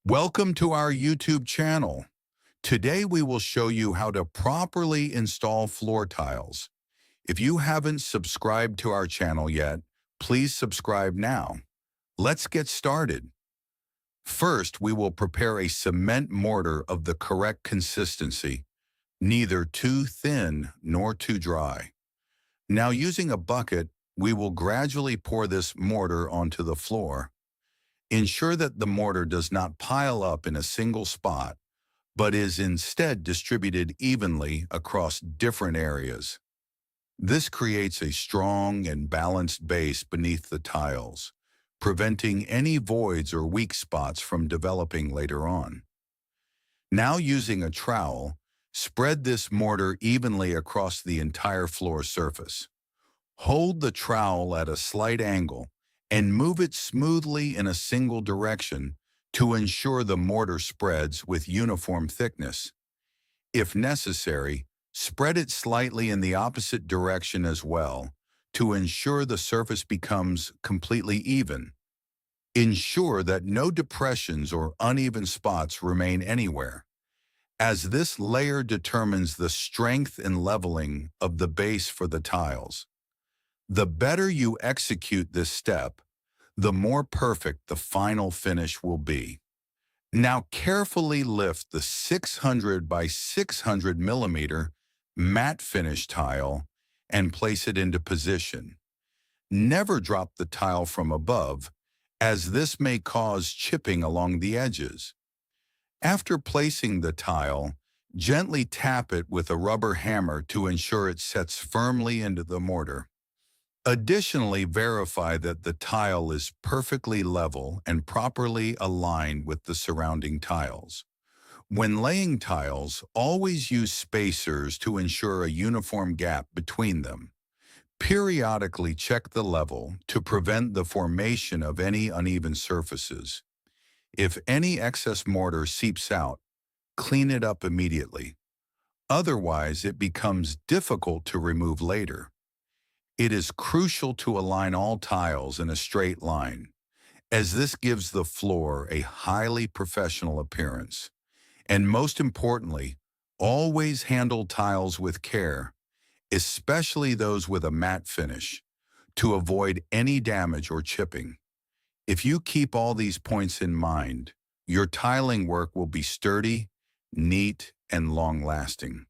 Welcome to our YouTube channel. Today we will show you how to properly install floor tiles. If you haven't subscribed to our channel yet, please subscribe now. Let's get started. First, we will prepare a cement mortar of the correct consistency, neither too thin nor too dry. Now, using a bucket, we will gradually pour this mortar onto the floor. Ensure that the mortar does not pile up in a single spot, but is instead distributed evenly across different areas. This creates a strong and balanced base beneath the tiles, preventing any voids or weak spots from developing later on. Now, using a trowel, spread this mortar evenly across the entire floor surface. Hold the trowel at a slight angle and move it smoothly in a single direction to ensure the mortar spreads with uniform thickness. If necessary, spread it slightly in the opposite direction as well to ensure the surface becomes completely even. Ensure that no depressions or uneven spots remain anywhere, as this layer determines the strength and leveling of the base for the tiles. The better you execute this step, the more perfect the final finish will be. Now carefully lift the 600 by 600 millimeter matte finish tile and place it into position. Never drop the tile from above, as this may cause chipping along the edges. After placing the tile, gently tap it with a rubber hammer to ensure it sets firmly into the mortar. Additionally, verify that the tile is perfectly level and properly aligned with the surrounding tiles. When laying tiles, always use spacers to ensure a uniform gap between them. Periodically check the level to prevent the formation of any uneven surfaces. If any excess mortar seeps out, clean it up immediately. Otherwise, it becomes difficult to remove later. It is crucial to align all tiles in a straight line, as this gives the floor a highly professional appearance. And most importantly, always handle tiles with care, especially those with a matte finish, to avoid any damage or chipping. If you keep all these points in mind, your tiling work will be sturdy, neat, and long-lasting.